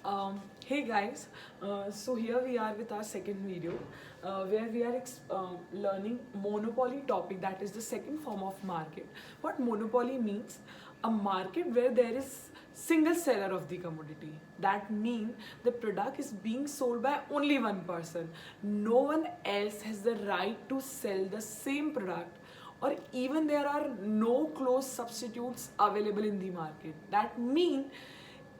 Hey guys, so here we are with our second video where we are learning monopoly topic, that is the second form of market. What monopoly means? A market where there is single seller of the commodity. That means the product is being sold by only one person. No one else has the right to sell the same product, or even there are no close substitutes available in the market. That means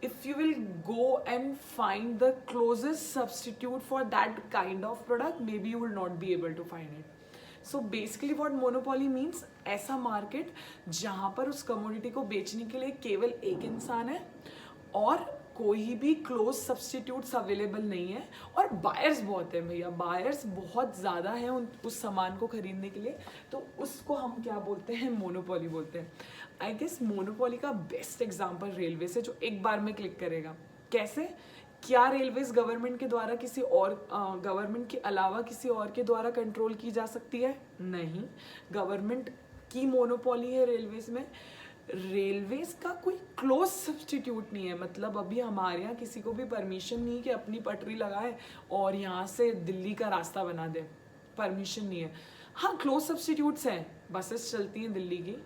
if you will go and find the closest substitute for that kind of product, maybe you will not be able to find it. So basically what monopoly means, ऐसा market जहाँ पर उस commodity को बेचने के लिए केवल एक इंसान है और कोई भी क्लोज सब्सटीट्यूट्स अवेलेबल नहीं है, और बायर्स बहुत हैं भैया, बायर्स बहुत ज़्यादा हैं उस सामान को खरीदने के लिए, तो उसको हम क्या बोलते हैं? मोनोपोली बोलते हैं. आई गेस मोनोपोली का बेस्ट एग्जाम्पल रेलवे से, जो एक बार में क्लिक करेगा. कैसे? क्या रेलवेज गवर्नमेंट के द्वारा किसी और गवर्नमेंट के अलावा किसी और के द्वारा कंट्रोल की जा सकती है? नहीं. गवर्नमेंट की मोनोपोली है रेलवेज में. रेलवेज का कोई क्लोज सब्सटीट्यूट नहीं है. मतलब अभी हमारे यहाँ किसी को भी परमिशन नहीं है कि अपनी पटरी लगाए और यहाँ से दिल्ली का रास्ता बना दे. परमिशन नहीं है. हाँ, क्लोज सब्सटीट्यूट्स हैं. बसेस चलती हैं दिल्ली की,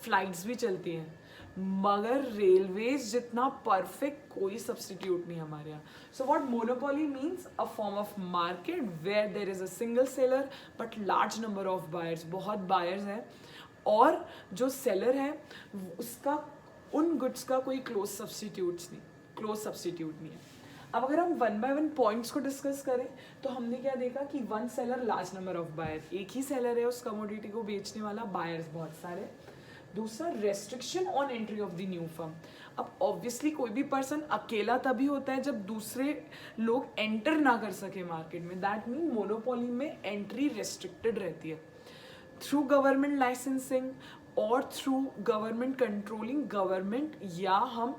फ्लाइट्स भी चलती हैं, मगर रेलवेज जितना परफेक्ट कोई सब्सटीट्यूट नहीं हमारे यहाँ. So what monopoly means? A form of market where there is a single seller but large number of buyers. बहुत बायर्स हैं और जो सेलर है उसका उन गुड्स का कोई क्लोज सब्सटीट्यूट नहीं है. अब अगर हम वन बाय वन पॉइंट्स को डिस्कस करें तो हमने क्या देखा कि one seller, large number of buyer. एक ही सेलर है उस कमोडिटी को बेचने वाला, बायर्स बहुत सारे. दूसरा, restriction on entry of the new firm. अब ऑब्वियसली कोई भी पर्सन अकेला तभी होता है जब दूसरे लोग एंटर ना कर सके मार्केट में. दैट मीन मोनोपोली में एंट्री रेस्ट्रिक्टेड रहती है थ्रू गवर्नमेंट लाइसेंसिंग और थ्रू गवर्नमेंट कंट्रोलिंग गवर्नमेंट, या हम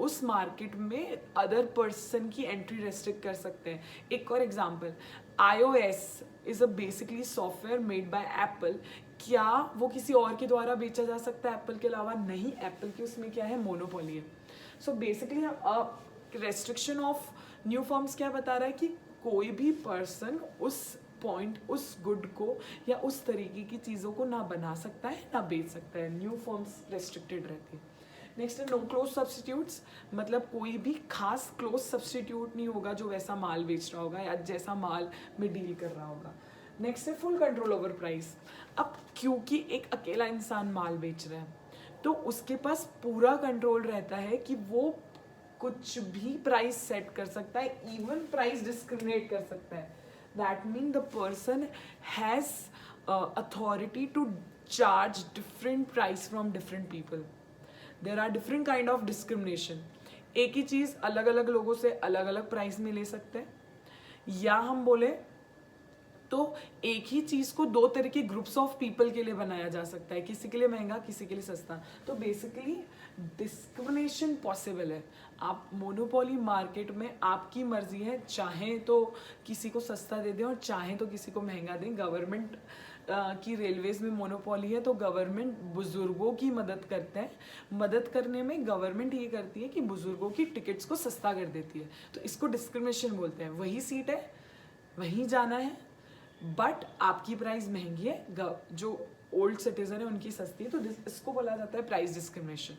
उस मार्केट में अदर पर्सन की एंट्री रेस्ट्रिक्ट कर सकते हैं. एक और example, iOS is a basically software made by Apple. क्या वो किसी और के द्वारा बेचा जा सकता है एप्पल के अलावा? नहीं. एप्पल की उसमें क्या है? मोनोपोली है. So basically restriction of new forms क्या बता रहा है कि कोई भी पर्सन उस पॉइंट, उस गुड को या उस तरीके की चीज़ों को ना बना सकता है ना बेच सकता है. न्यू फॉर्म्स रेस्ट्रिक्टेड रहती है. नेक्स्ट है नो क्लोज सब्सटीट्यूट्स. मतलब कोई भी खास क्लोज सब्सटीट्यूट नहीं होगा जो वैसा माल बेच रहा होगा या जैसा माल में डील कर रहा होगा. नेक्स्ट है फुल कंट्रोल ओवर प्राइस. अब क्योंकि एक अकेला इंसान माल बेच रहा है तो उसके पास पूरा कंट्रोल रहता है कि वो कुछ भी प्राइस सेट कर सकता है, इवन प्राइस डिस्क्रिमिनेट कर सकता है. That mean the person has authority to charge different price from different people. There are different kind of discrimination. एक ही चीज़ अलग अलग लोगों से अलग अलग प्राइस में ले सकते हैं, या हम बोले तो एक ही चीज़ को दो तरह के ग्रुप्स ऑफ पीपल के लिए बनाया जा सकता है, किसी के लिए महंगा, किसी के लिए सस्ता. तो बेसिकली डिस्क्रिमिनेशन पॉसिबल है. आप मोनोपोली मार्केट में आपकी मर्जी है, चाहे तो किसी को सस्ता दे दें और चाहे तो किसी को महंगा दें. गवर्नमेंट की रेलवेज में मोनोपोली है तो गवर्नमेंट बुजुर्गों की मदद करते हैं. मदद करने में गवर्नमेंट ये करती है कि बुजुर्गों की टिकट्स को सस्ता कर देती है, तो इसको डिस्क्रिमिनेशन बोलते हैं. वही सीट है, वहीं जाना है, बट आपकी प्राइस महंगी है, जो ओल्ड सिटीजन है उनकी सस्ती है, तो इसको बोला जाता है price discrimination.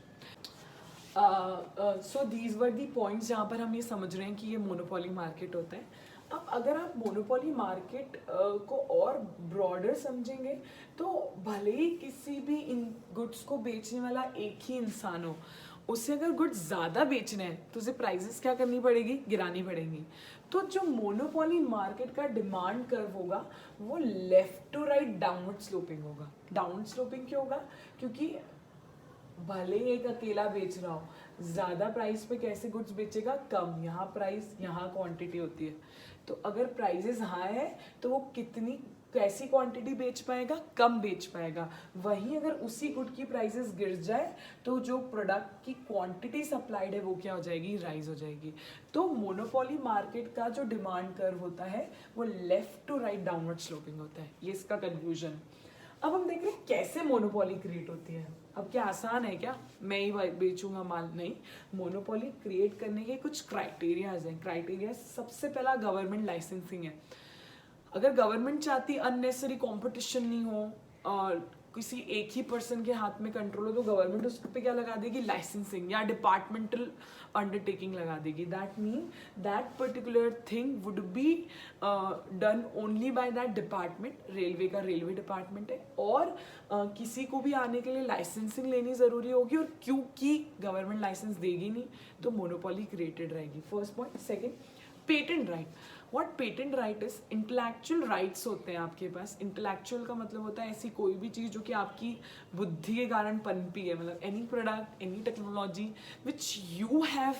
So these were the points जहाँ पर हम ये समझ रहे हैं कि ये मोनोपोली मार्केट होता है. अब अगर आप मोनोपोली मार्केट को और ब्रॉडर समझेंगे तो भले ही किसी भी इन गुड्स को बेचने वाला एक ही इंसान हो, उससे अगर गुड्स ज़्यादा बेचने हैं तो उसे प्राइसेस क्या करनी पड़ेगी? गिरानी पड़ेगी. तो जो मोनोपोली मार्केट का डिमांड कर्व होगा वो left to right downward sloping होगा. डाउनवर्ड स्लोपिंग क्यों होगा? क्योंकि भले एक अकेला बेच रहा हो, ज़्यादा प्राइस पे कैसे गुड्स बेचेगा? कम. यहाँ प्राइस, यहाँ क्वांटिटी होती है, तो अगर प्राइसेस हाई है तो वो कैसी क्वांटिटी बेच पाएगा? कम बेच पाएगा. वहीं अगर उसी गुड की प्राइसेस गिर जाए तो जो प्रोडक्ट की क्वांटिटी सप्लाइड है वो क्या हो जाएगी? राइज हो जाएगी. तो मोनोपोली मार्केट का जो डिमांड कर्व होता है वो left to right downward sloping होता है. ये इसका कंक्लूजन. अब हम देख रहे हैं कैसे मोनोपोली क्रिएट होती है. अब क्या आसान है क्या, मैं ही बेचूंगा माल? नहीं, मोनोपोली क्रिएट करने के कुछ क्राइटेरियाज हैं। क्राइटेरिया सबसे पहला गवर्नमेंट लाइसेंसिंग है। अगर गवर्नमेंट चाहती अननेसेसरी कंपटीशन नहीं हो और किसी एक ही पर्सन के हाथ में कंट्रोल हो, तो गवर्नमेंट उस पे क्या लगा देगी, लाइसेंसिंग या डिपार्टमेंटल अंडरटेकिंग लगा देगी। That mean that particular thing would be done only by that department. Railway का रेलवे डिपार्टमेंट है, और किसी को भी आने के लिए लाइसेंसिंग लेनी ज़रूरी होगी, और क्योंकि गवर्नमेंट लाइसेंस देगी नहीं तो मोनोपोली क्रिएटेड रहेगी। First point. Second, patent right. What patent right is, intellectual rights होते हैं आपके पास। इंटेलेक्चुअल का मतलब होता है ऐसी कोई भी चीज़ जो कि आपकी बुद्धि के कारण पनपी है, मतलब any product, any technology which you have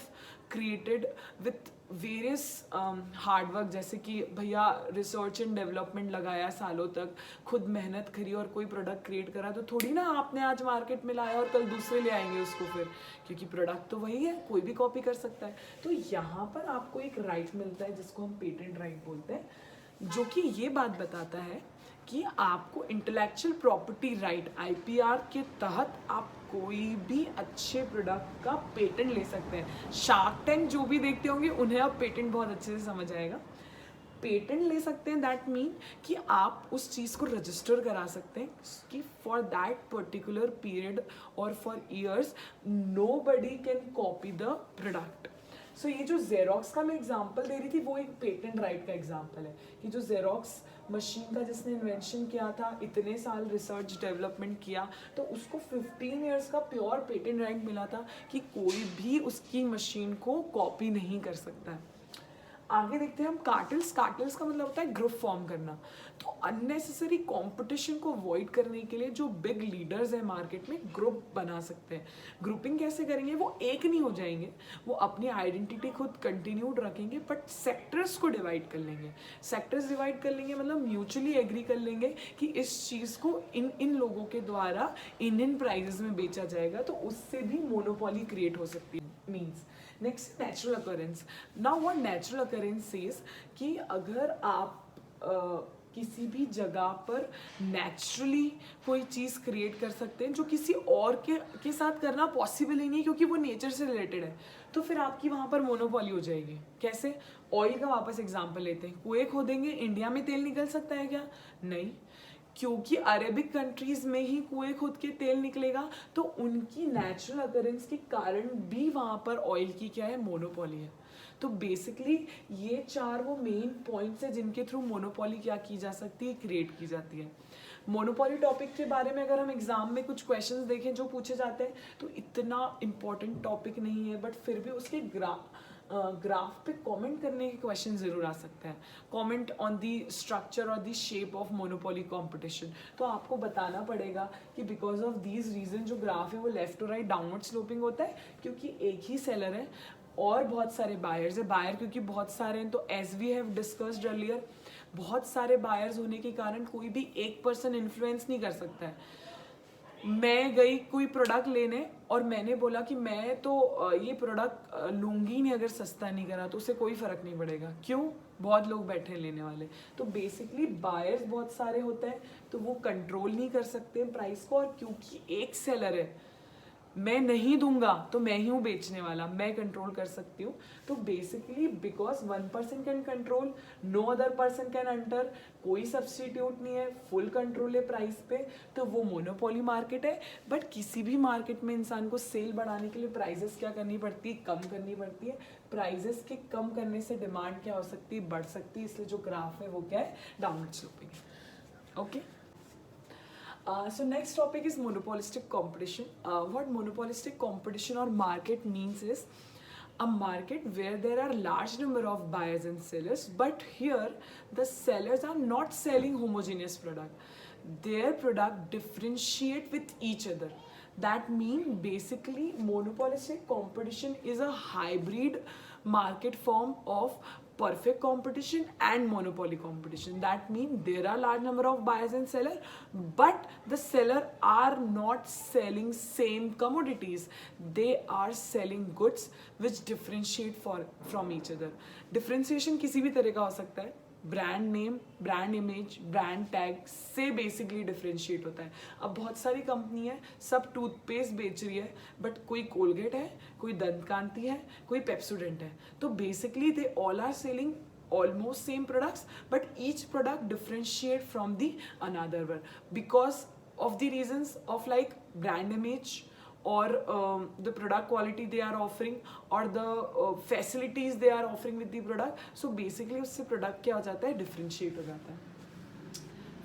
created with various hard work, जैसे कि भैया रिसर्च एंड डेवलपमेंट लगाया सालों तक, खुद मेहनत करी और कोई प्रोडक्ट क्रिएट करा, तो थोड़ी ना आपने आज मार्केट में लाया और कल दूसरे ले आएंगे उसको फिर, क्योंकि प्रोडक्ट तो वही है, कोई भी कॉपी कर सकता है। तो यहाँ पर आपको एक राइट मिलता है जिसको हम पेटेंट राइट बोलते हैं, जो कि ये बात बताता है कि आपको इंटेलेक्चुअल प्रॉपर्टी राइट IPR के तहत आप कोई भी अच्छे प्रोडक्ट का पेटेंट ले सकते हैं। शार्क टैंक जो भी देखते होंगे उन्हें अब पेटेंट बहुत अच्छे से समझ आएगा। पेटेंट ले सकते हैं, दैट मीन कि आप उस चीज़ को रजिस्टर करा सकते हैं कि फॉर दैट पर्टिकुलर पीरियड और for years nobody can copy the product. So ये जो जेरोक्स का मैं एग्जांपल दे रही थी वो एक पेटेंट राइट का एग्जांपल है कि जो जेरोक्स मशीन का जिसने इन्वेंशन किया था, इतने साल रिसर्च डेवलपमेंट किया, तो उसको 15 इयर्स का प्योर पेटेंट राइट मिला था कि कोई भी उसकी मशीन को कॉपी नहीं कर सकता है। आगे देखते हैं हम कार्टेल्स। कार्टेल्स का मतलब होता है ग्रुप फॉर्म करना। तो अननेसेसरी कंपटीशन को अवॉइड करने के लिए जो बिग लीडर्स हैं मार्केट में, ग्रुप बना सकते हैं। ग्रुपिंग कैसे करेंगे, वो एक नहीं हो जाएंगे, वो अपनी आइडेंटिटी खुद कंटिन्यूड रखेंगे, बट सेक्टर्स को डिवाइड कर लेंगे। सेक्टर्स डिवाइड कर लेंगे मतलब म्यूचुअली एग्री कर लेंगे कि इस चीज़ को इन इन लोगों के द्वारा इन प्राइजेस में बेचा जाएगा, तो उससे भी मोनोपोली क्रिएट हो सकती है। Means next, natural occurrence. Now what natural occurrence says कि अगर आप किसी भी जगह पर नेचुरली कोई चीज़ क्रिएट कर सकते हैं जो किसी और के साथ करना पॉसिबल ही नहीं, क्योंकि वो नेचर से रिलेटेड है, तो फिर आपकी वहाँ पर मोनोपोली हो जाएगी। कैसे? ऑयल का वापस एग्जांपल लेते हैं। कुएं खोदेंगे, इंडिया में तेल निकल सकता है क्या? नहीं, क्योंकि अरेबिक कंट्रीज में ही कुएं खुद के तेल निकलेगा, तो उनकी नेचुरल अकरेंस के कारण भी वहाँ पर ऑयल की क्या है, मोनोपोली है। तो बेसिकली ये चार वो मेन पॉइंट्स हैं जिनके थ्रू मोनोपोली क्या की जा सकती है, क्रिएट की जाती है। मोनोपोली टॉपिक के बारे में अगर हम एग्जाम में कुछ क्वेश्चंस देखें जो पूछे जाते हैं, तो इतना इम्पोर्टेंट टॉपिक नहीं है, बट फिर भी उसके ग्राफ पे कमेंट करने के क्वेश्चन जरूर आ सकते हैं। कमेंट ऑन दी स्ट्रक्चर और the shape of monopoly competition. तो आपको बताना पड़ेगा कि बिकॉज ऑफ दीज रीजन जो ग्राफ है वो left to right downward sloping होता है, क्योंकि एक ही सेलर है और बहुत सारे बायर्स है। बायर क्योंकि बहुत सारे हैं, तो as we have discussed earlier, बहुत सारे बायर्स होने के कारण कोई भी एक पर्सन इन्फ्लुएंस नहीं कर सकता है। मैं गई कोई प्रोडक्ट लेने और मैंने बोला कि मैं तो ये प्रोडक्ट लूँगी नहीं अगर सस्ता नहीं करा, तो उसे कोई फ़र्क नहीं पड़ेगा। क्यों? बहुत लोग बैठे हैं लेने वाले। तो बेसिकली बायर्स बहुत सारे होते हैं, तो वो कंट्रोल नहीं कर सकते प्राइस को, और क्योंकि एक सेलर है, मैं नहीं दूंगा तो मैं ही हूँ बेचने वाला, मैं कंट्रोल कर सकती हूँ। तो basically because 1% can control, no other person can enter, कोई सब्सटीट्यूट नहीं है, फुल कंट्रोल है प्राइस पे, तो वो मोनोपोली मार्केट है। बट किसी भी मार्केट में इंसान को सेल बढ़ाने के लिए प्राइजेस क्या करनी पड़ती है, कम करनी पड़ती है। प्राइजेस के कम करने से डिमांड क्या हो सकती है, बढ़ सकती है। इसलिए जो ग्राफ है वो क्या है, डाउनवर्ड स्लोपिंग है। Okay, so next topic is monopolistic competition. What monopolistic competition or market means is a market where there are large number of buyers and sellers, but here the sellers are not selling homogeneous product. Their product differentiate with each other. That mean basically monopolistic competition is a hybrid market form of perfect competition and monopoly competition. That means there are large number of buyers and sellers, but the seller are not selling same commodities. They are selling goods which differentiate from each other. Differentiation किसी भी तरह का हो सकता है, brand name, brand image, brand tag से basically differentiate होता है। अब बहुत सारी कंपनी है, सब टूथपेस्ट बेच रही है, बट कोई कोलगेट है, कोई दंत कांति है, कोई पेप्सोडेंट है, तो basically they all are selling almost same products, but each product differentiate from the another one because of the reasons of like brand image or the product quality they are offering or the facilities they are offering with the product. So basically उससे product क्या हो जाता है, differentiate हो जाता है।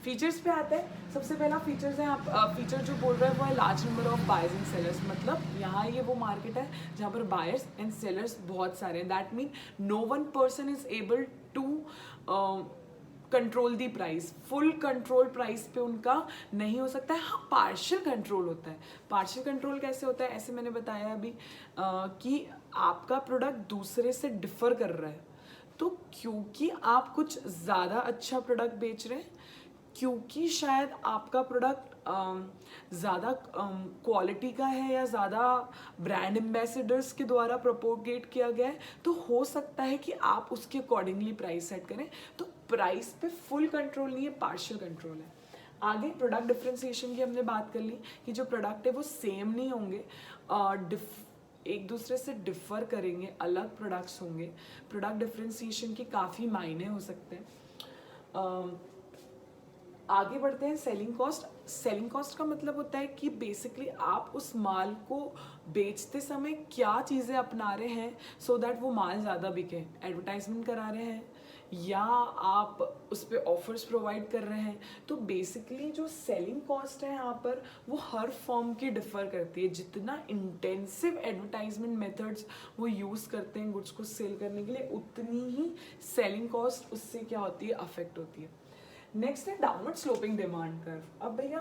Features पे आते हैं। सबसे पहला फीचर्स है, आप फीचर जो बोल रहे हैं वो है large number of buyers and sellers. मतलब यहाँ ये वो मार्केट है जहाँ पर बायर्स एंड सेलर्स बहुत सारे हैं। That mean no one person is able to control the price. Full control price पे उनका नहीं हो सकता है। हाँ, पार्शियल कंट्रोल होता है। पार्शियल कंट्रोल कैसे होता है, ऐसे मैंने बताया अभी कि आपका प्रोडक्ट दूसरे से डिफर कर रहा है, तो क्योंकि आप कुछ ज़्यादा अच्छा प्रोडक्ट बेच रहे हैं, क्योंकि शायद आपका प्रोडक्ट ज़्यादा क्वालिटी का है या ज़्यादा ब्रांड एम्बेसडर्स के द्वारा प्रोपोगेट किया गया है, तो हो सकता है कि आप उसके अकॉर्डिंगली प्राइस सेट करें। तो प्राइस पे फुल कंट्रोल नहीं है, पार्शियल कंट्रोल है। आगे प्रोडक्ट डिफ्रेंसिएशन की हमने बात कर ली कि जो प्रोडक्ट है वो सेम नहीं होंगे, एक दूसरे से डिफ़र करेंगे, अलग प्रोडक्ट्स होंगे। प्रोडक्ट डिफ्रेंसिएशन के काफ़ी मायने हो सकते हैं। आगे बढ़ते हैं सेलिंग कॉस्ट। सेलिंग कॉस्ट का मतलब होता है कि बेसिकली आप उस माल को बेचते समय क्या चीज़ें अपना रहे हैं सो दैट वो माल ज़्यादा बिके। एडवर्टाइजमेंट करा रहे हैं या आप उस पर ऑफर्स प्रोवाइड कर रहे हैं। तो बेसिकली जो सेलिंग कॉस्ट है यहाँ पर वो हर फॉर्म की डिफ़र करती है। जितना इंटेंसिव एडवर्टाइजमेंट मेथड्स वो यूज़ करते हैं गुड्स को सेल करने के लिए, उतनी ही सेलिंग कॉस्ट उससे क्या होती है, अफेक्ट होती है। नेक्स्ट है डाउनवर्ड स्लोपिंग डिमांड कर्व। अब भैया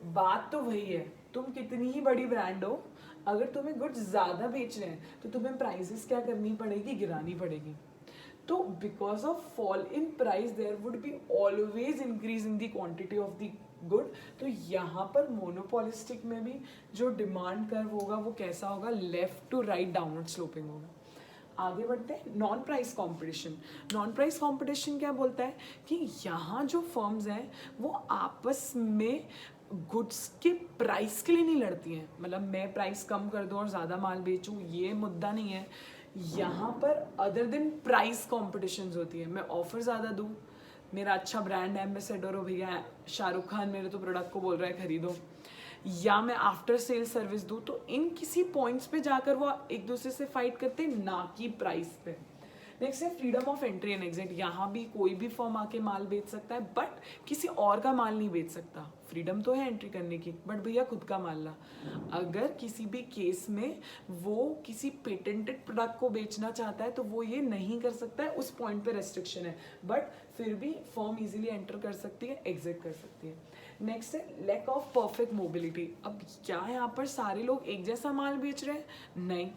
बात तो वही है, तुम कितनी ही बड़ी ब्रांड हो, अगर तुम्हें गुड्स ज़्यादा बेच रहे हैं तो तुम्हें प्राइसेस क्या करनी पड़ेगी, गिरानी पड़ेगी। तो because of fall in price there would be always increase in the quantity of the good. तो यहाँ पर मोनोपोलिस्टिक में भी जो डिमांड कर्व होगा वो कैसा होगा, left to right downward sloping होगा। आगे बढ़ते हैं non price competition. Non price competition क्या बोलता है कि यहाँ जो फर्म्स हैं वो आपस में गुड्स के प्राइस के लिए नहीं लड़ती हैं। मतलब मैं प्राइस कम कर दूँ और ज़्यादा माल बेचूँ, ये मुद्दा नहीं है। यहाँ पर अदर देन प्राइस कॉम्पिटिशन्स होती है। मैं ऑफर ज़्यादा दूँ, मेरा अच्छा ब्रांड एम्बेसडर हो भैया शाहरुख खान मेरे तो प्रोडक्ट को बोल रहा है खरीदो, या मैं आफ्टर सेल सर्विस दूँ, तो इन किसी पॉइंट्स पे जाकर वो एक दूसरे से फाइट करते हैं, ना कि प्राइस पे। नेक्स्ट है freedom of entry and exit. यहाँ भी कोई भी फर्म आके माल बेच सकता है, बट किसी और का माल नहीं बेच सकता। फ्रीडम तो है एंट्री करने की, बट भैया खुद का माल ला। अगर किसी भी केस में वो किसी पेटेंटेड प्रोडक्ट को बेचना चाहता है तो वो ये नहीं कर सकता है, उस पॉइंट पे रेस्ट्रिक्शन है, बट फिर भी फर्म इजीली एंटर कर सकती है, एग्जिट कर सकती है। नेक्स्ट है लैक ऑफ परफेक्ट मोबिलिटी। अब क्या यहाँ पर सारे लोग एक जैसा माल बेच रहे हैं? नहीं।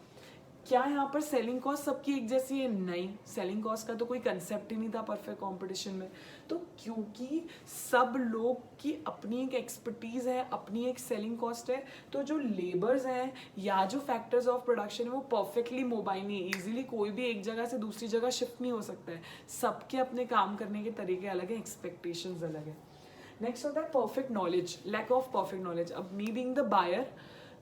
क्या यहाँ पर सेलिंग कॉस्ट सबकी एक जैसी है? नहीं। सेलिंग कॉस्ट का तो कोई कंसेप्ट ही नहीं था परफेक्ट कंपटीशन में। तो क्योंकि सब लोग की अपनी एक एक्सपर्टीज़ है, अपनी एक सेलिंग कॉस्ट है, तो जो लेबर्स हैं या जो फैक्टर्स ऑफ प्रोडक्शन है वो परफेक्टली मोबाइल नहीं है। ईजिली कोई भी एक जगह से दूसरी जगह शिफ्ट नहीं हो सकता है। सबके अपने काम करने के तरीके अलग हैं, एक्सपेक्टेशंस अलग है। नेक्स्ट होता है perfect knowledge, lack of perfect knowledge. अब मी बीइंग द बायर,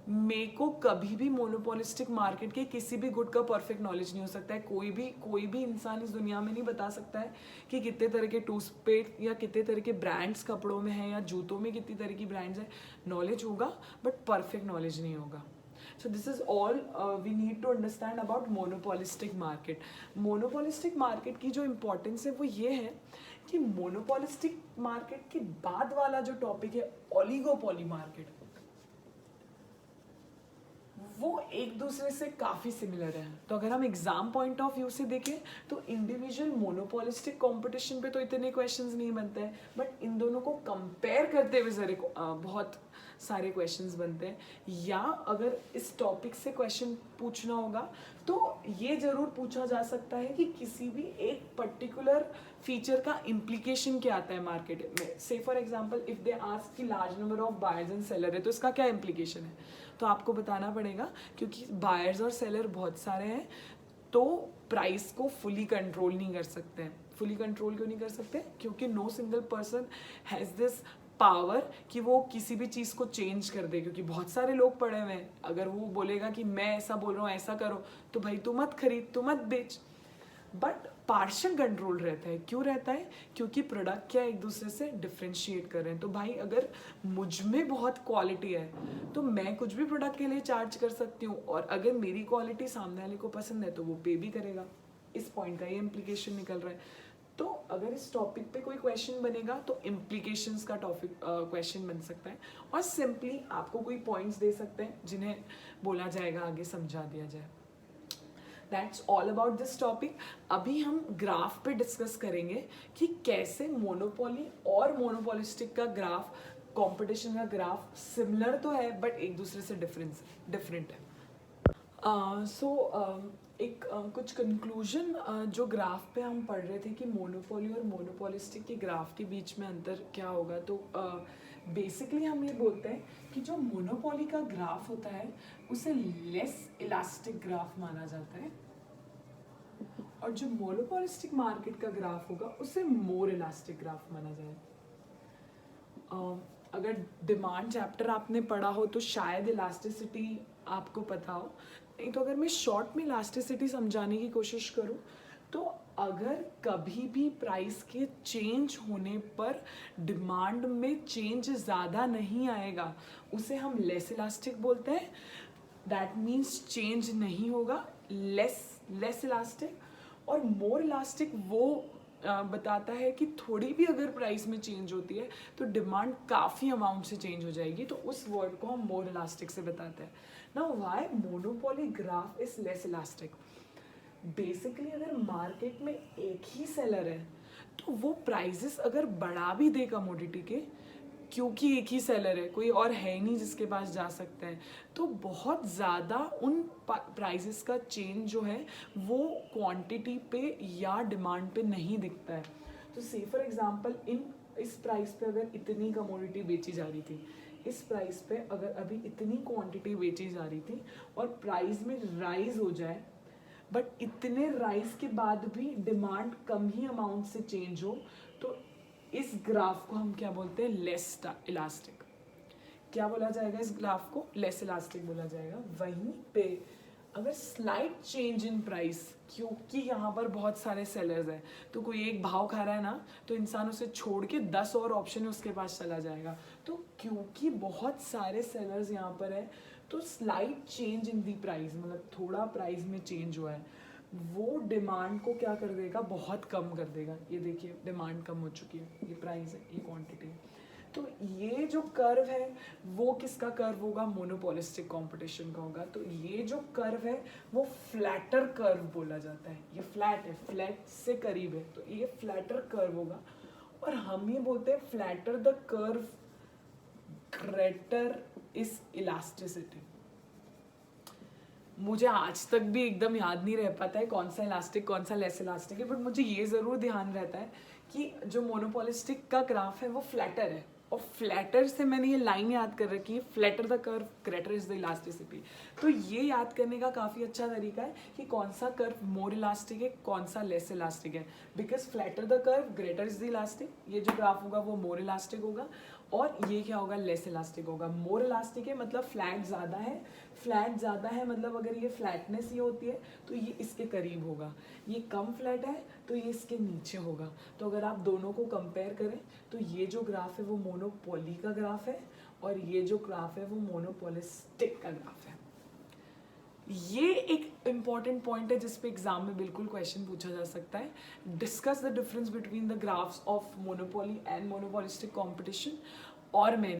मेरे को कभी भी मोनोपोलिस्टिक मार्केट के किसी भी गुड का परफेक्ट नॉलेज नहीं हो सकता है। कोई भी इंसान इस दुनिया में नहीं बता सकता है कि कितने तरह के टूथपेस्ट या कितने तरह के ब्रांड्स कपड़ों में हैं या जूतों में कितनी तरह की ब्रांड्स हैं। नॉलेज होगा बट परफेक्ट नॉलेज नहीं होगा। So this is all we need to understand about monopolistic market. Monopolistic market की जो importance है वो ये है कि monopolistic market के बाद वाला जो topic है oligopoly market, वो एक दूसरे से काफ़ी सिमिलर है। तो अगर हम एग्जाम पॉइंट ऑफ व्यू से देखें तो इंडिविजुअल मोनोपोलिस्टिक कंपटीशन पे तो इतने क्वेश्चंस नहीं बनते हैं, बट इन दोनों को कंपेयर करते हुए बहुत सारे क्वेश्चंस बनते हैं। या अगर इस टॉपिक से क्वेश्चन पूछना होगा तो ये ज़रूर पूछा जा सकता है कि किसी भी एक पर्टिकुलर फीचर का इम्प्लीकेशन क्या आता है मार्केट में। Say for example if they ask कि large number of buyers and seller है तो इसका क्या इम्प्लीकेशन है, तो आपको बताना पड़ेगा। क्योंकि बायर्स और सेलर बहुत सारे हैं, तो प्राइस को फुली कंट्रोल नहीं कर सकते हैं। फुली कंट्रोल क्यों नहीं कर सकते? क्योंकि no single person has this power कि वो किसी भी चीज़ को चेंज कर दे, क्योंकि बहुत सारे लोग पड़े हुए हैं। अगर वो बोलेगा कि मैं ऐसा बोल रहा हूँ ऐसा करो, तो भाई तू मत खरीद, तू मत बेच। बट पार्शियल कंट्रोल रहता है। क्यों रहता है? क्योंकि प्रोडक्ट क्या एक दूसरे से डिफ्रेंशिएट कर रहे हैं। तो भाई अगर मुझ में बहुत क्वालिटी है तो मैं कुछ भी प्रोडक्ट के लिए चार्ज कर सकती हूँ, और अगर मेरी क्वालिटी सामने वाले को पसंद है तो वो पे भी करेगा। इस पॉइंट का ये इम्प्लीकेशन निकल रहा है। तो अगर इस टॉपिक पे कोई क्वेश्चन बनेगा तो इम्प्लीकेशंस का टॉपिक क्वेश्चन बन सकता है, और सिंपली आपको कोई पॉइंट्स दे सकते हैं जिन्हें बोला जाएगा, आगे समझा दिया जाए। That's all about this topic. अभी हम ग्राफ पे डिस्कस करेंगे कि कैसे मोनोपोली और मोनोपोलिस्टिक का ग्राफ, कंपटीशन का ग्राफ सिमिलर तो है बट एक दूसरे से डिफरेंट है। कुछ कंक्लूजन जो ग्राफ पे हम पढ़ रहे थे कि मोनोपोली और मोनोपोलिस्टिक के ग्राफ के बीच में अंतर क्या होगा, तो बेसिकली हम ये बोलते हैं कि जो मोनोपोली का ग्राफ होता है उसे लेस इलास्टिक ग्राफ माना जाता है, और जो मोनोपोलिस्टिक मार्केट का ग्राफ होगा उसे मोर इलास्टिक ग्राफ माना जाएगा। अगर डिमांड चैप्टर आपने पढ़ा हो तो शायद इलास्टिसिटी आपको पता हो, नहीं तो अगर मैं शॉर्ट में इलास्टिसिटी समझाने की कोशिश करूं तो अगर कभी भी प्राइस के चेंज होने पर डिमांड में चेंज ज़्यादा नहीं आएगा उसे हम लेस इलास्टिक बोलते हैं। दैट मीन्स चेंज नहीं होगा, लेस इलास्टिक। और मोर इलास्टिक वो बताता है कि थोड़ी भी अगर प्राइस में चेंज होती है तो डिमांड काफ़ी अमाउंट से चेंज हो जाएगी, तो उस वर्ड को हम मोर इलास्टिक से बताते हैं। Now why monopoly graph is less elastic? Basically अगर मार्केट में एक ही सेलर है तो वो प्राइजेस अगर बढ़ा भी दे कमोडिटी के, क्योंकि एक ही सेलर है, कोई और है नहीं जिसके पास जा सकते हैं, तो बहुत ज़्यादा उन प्राइजेस का चेंज जो है वो क्वांटिटी पे या डिमांड पे नहीं दिखता है। तो से फॉर एग्जांपल इस प्राइस पे अगर इतनी कमोडिटी बेची जा रही थी, इस प्राइस पे अगर अभी इतनी क्वांटिटी बेची जा रही थी और प्राइस में राइज हो जाए, बट इतने राइज के बाद भी डिमांड कम ही अमाउंट से चेंज हो, तो इस ग्राफ को हम क्या बोलते हैं? Less elastic. क्या बोला जाएगा इस ग्राफ को? लेस इलास्टिक बोला जाएगा। वहीं पे अगर स्लाइट चेंज इन प्राइस, क्योंकि यहाँ पर बहुत सारे सेलर्स हैं, तो कोई एक भाव खा रहा है ना, तो इंसान उसे छोड़ के 10 और ऑप्शन उसके पास चला जाएगा। तो क्योंकि बहुत सारे सेलर्स यहाँ पर है, तो slight change in the price, मतलब थोड़ा प्राइस में चेंज हुआ है, वो डिमांड को क्या कर देगा? बहुत कम कर देगा। ये देखिए डिमांड कम हो चुकी है, ये प्राइस है, ये क्वांटिटी है। तो ये जो कर्व है वो किसका कर्व होगा? मोनोपोलिस्टिक कंपटीशन का होगा। तो ये जो कर्व है वो फ्लैटर कर्व बोला जाता है। ये फ्लैट है, फ्लैट से करीब है, तो ये फ्लैटर कर्व होगा। और हम ये बोलते हैं flatter the curve greater is elasticity. मुझे आज तक भी एकदम याद नहीं रह पाता है कौन सा इलास्टिक कौन सा लेस इलास्टिक है, बट मुझे ये ज़रूर ध्यान रहता है कि जो मोनोपोलिस्टिक का ग्राफ है वो फ्लैटर है, और फ्लैटर से मैंने ये लाइन याद कर रखी है, flatter the curve greater is the elasticity. तो ये याद करने का काफ़ी अच्छा तरीका है कि कौन सा कर्व मोर इलास्टिक है, कौन सा लेस इलास्टिक है, because flatter the curve greater is the elastic, ये जो ग्राफ होगा वो मोर इलास्टिक होगा, और ये क्या होगा? लेस इलास्टिक होगा। मोर इलास्टिक है मतलब फ्लैट ज़्यादा है, फ्लैट ज़्यादा है मतलब अगर ये फ्लैटनेस ये होती है तो ये इसके करीब होगा, ये कम फ्लैट है तो ये इसके नीचे होगा। तो अगर आप दोनों को कंपेयर करें तो ये जो ग्राफ है वो मोनोपोली का ग्राफ है, और ये जो ग्राफ है वो मोनोपोलिस्टिक का ग्राफ है। ये एक इम्पॉर्टेंट पॉइंट है जिस पे एग्जाम में बिल्कुल क्वेश्चन पूछा जा सकता है। Discuss the difference between the graphs of monopoly and monopolistic competition. और मैं